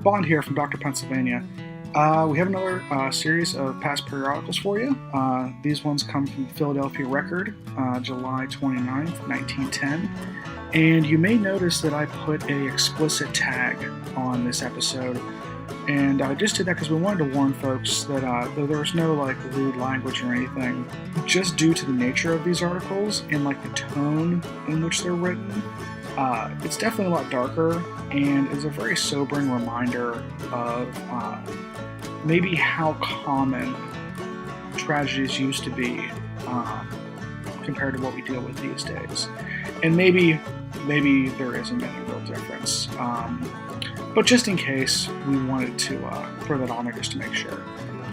Bond here from Dr. Pennsylvania. We have another series of past periodicals for you. These ones come from Philadelphia Record, July 29th, 1910. And you may notice that I put a explicit tag on this episode. And I just did that because we wanted to warn folks that though there was no lewd language or anything, just due to the nature of these articles and the tone in which they're written, it's definitely a lot darker and is a very sobering reminder of maybe how common tragedies used to be compared to what we deal with these days. And maybe there isn't any real difference. But just in case, we wanted to throw that on there just to make sure,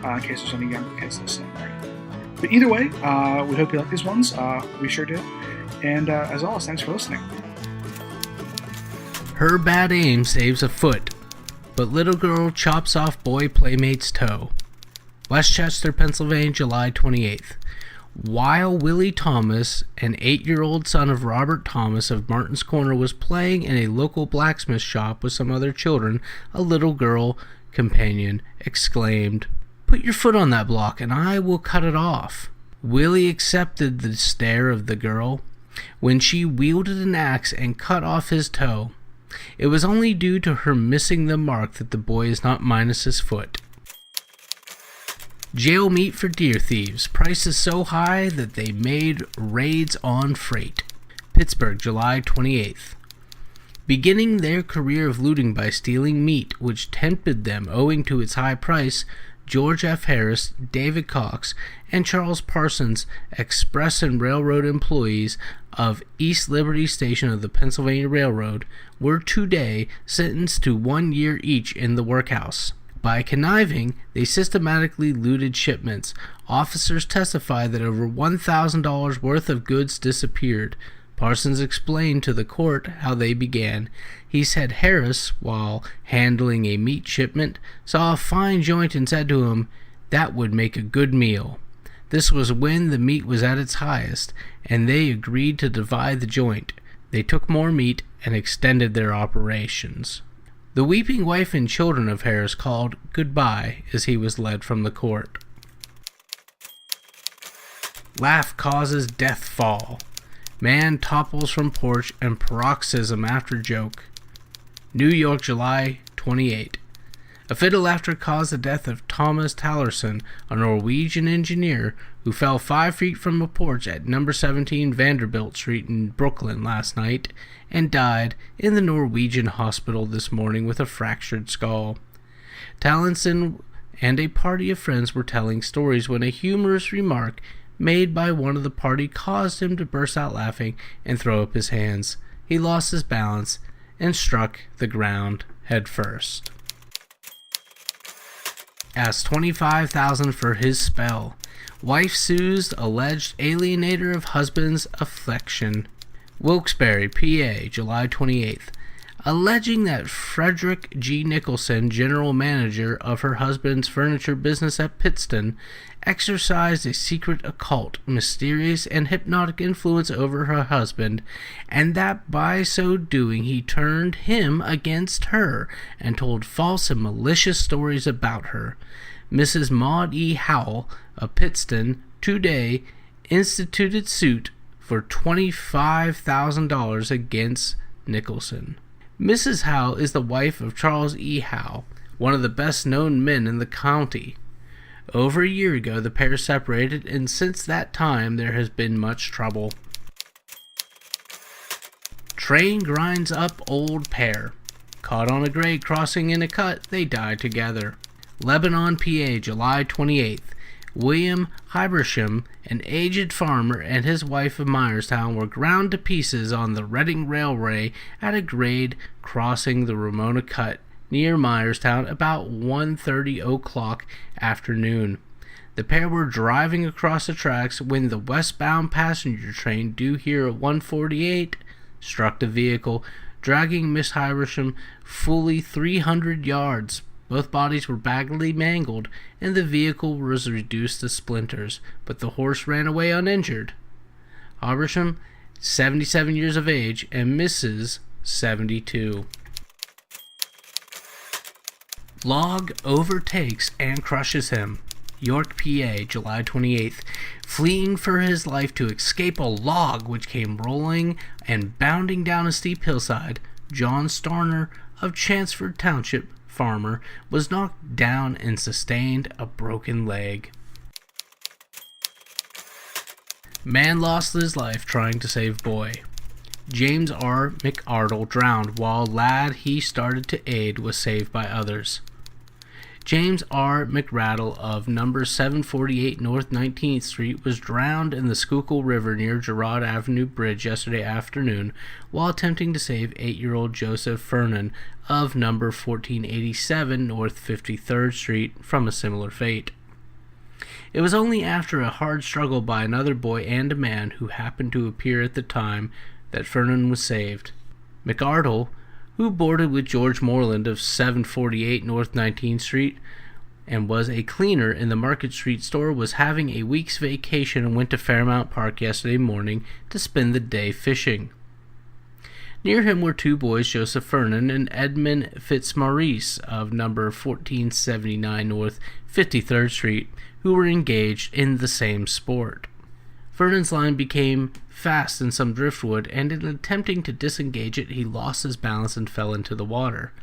in case there's any younger kids listening. Right? But either way, we hope you like these ones. We sure did. And as always, thanks for listening. Her bad aim saves a foot, but little girl chops off boy playmate's toe. Westchester, Pennsylvania, July 28th. While Willie Thomas, an 8-year-old son of Robert Thomas of Martin's Corner, was playing in a local blacksmith shop with some other children, a little girl companion exclaimed, "Put your foot on that block and I will cut it off." Willie accepted the stare of the girl when she wielded an axe and cut off his toe. It was only due to her missing the mark that the boy is not minus his foot. Jail meat for deer thieves. Prices so high that they made raids on freight. Pittsburgh, July 28th. Beginning their career of looting by stealing meat, which tempted them owing to its high price, George F. Harris, David Cox, and Charles Parsons, express and railroad employees of East Liberty Station of the Pennsylvania Railroad, were today sentenced to 1 year each in the workhouse. By conniving, they systematically looted shipments. Officers testified that over $1,000 worth of goods disappeared. Parsons explained to the court how they began. He said Harris, while handling a meat shipment, saw a fine joint and said to him, "That would make a good meal." This was when the meat was at its highest, and they agreed to divide the joint. They took more meat and extended their operations. The weeping wife and children of Harris called goodbye as he was led from the court. Laugh causes death fall. Man topples from porch and paroxysm after joke. New York, July 28. A fit of laughter caused the death of Thomas Tallerson, a Norwegian engineer who fell 5 feet from a porch at number 17 Vanderbilt Street in Brooklyn last night and died in the Norwegian hospital this morning with a fractured skull. Tallerson and a party of friends were telling stories when a humorous remark made by one of the party caused him to burst out laughing and throw up his hands. He lost his balance and struck the ground head first. Asked $25,000 for his spell. Wife sues alleged alienator of husband's affection. Wilkes-Barre, PA, July 28th. Alleging that Frederick G. Nicholson, general manager of her husband's furniture business at Pittston, exercised a secret occult, mysterious, and hypnotic influence over her husband, and that by so doing he turned him against her and told false and malicious stories about her. Mrs. Maud E. Howell of Pittston today instituted suit for $25,000 against Nicholson. Mrs. Howell is the wife of Charles E. Howell, one of the best-known men in the county. Over a year ago, the pair separated, and since that time, there has been much trouble. Train grinds up old pair. Caught on a grade crossing in a cut, they die together. Lebanon, PA, July 28th. William Hibersham, an aged farmer, and his wife of Myerstown were ground to pieces on the Reading Railway at a grade crossing the Ramona Cut near Myerstown about 1:30 o'clock afternoon. The pair were driving across the tracks when the westbound passenger train due here at 1:48 struck the vehicle, dragging Miss Hibersham fully 300 yards. Both bodies were badly mangled, and the vehicle was reduced to splinters, but the horse ran away uninjured. Habersham, 77 years of age, and Mrs. 72. Log overtakes and crushes him. York, PA, July 28th. Fleeing for his life to escape a log which came rolling and bounding down a steep hillside, John Starner of Chanceford Township, farmer, was knocked down and sustained a broken leg. Man lost his life trying to save boy. James R. McArdle drowned while lad he started to aid was saved by others. James R. McRaddle of number 748 North 19th Street was drowned in the Schuylkill River near Girard Avenue Bridge yesterday afternoon while attempting to save 8-year-old Joseph Fernan of number 1487 North 53rd Street from a similar fate. It was only after a hard struggle by another boy and a man who happened to appear at the time that Fernan was saved. McArdle, who boarded with George Moreland of 748 North 19th Street and was a cleaner in the Market Street store, was having a week's vacation and went to Fairmount Park yesterday morning to spend the day fishing. Near him were two boys, Joseph Fernan and Edmund Fitzmaurice of number 1479 North 53rd Street, who were engaged in the same sport. Fernan's line became fast in some driftwood, and in attempting to disengage it, he lost his balance and fell into the water.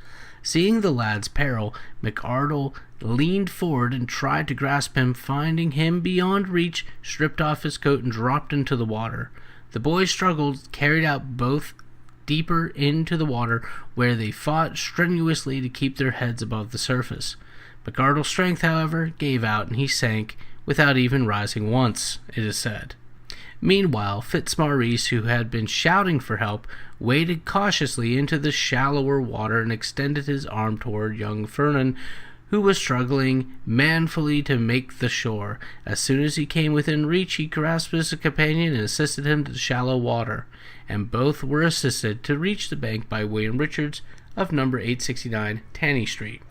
Seeing the lad's peril, McArdle leaned forward and tried to grasp him. Finding him beyond reach, stripped off his coat and dropped into the water. The boys struggled, carried out both deeper into the water, where they fought strenuously to keep their heads above the surface. McArdle's strength, however, gave out, and he sank without even rising once, it is said. Meanwhile, Fitzmaurice, who had been shouting for help, waded cautiously into the shallower water and extended his arm toward young Fernan, who was struggling manfully to make the shore. As soon as he came within reach, he grasped his companion and assisted him to the shallow water, and both were assisted to reach the bank by William Richards of number 869 Taney Street.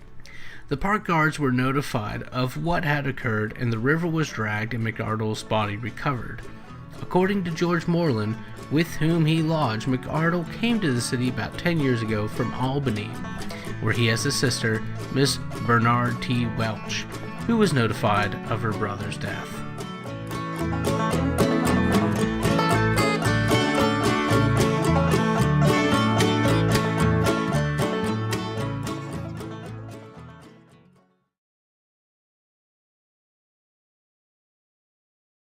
The park guards were notified of what had occurred, and the river was dragged and McArdle's body recovered. According to George Moreland, with whom he lodged, McArdle came to the city about 10 years ago from Albany, where he has a sister, Miss Bernard T. Welch, who was notified of her brother's death.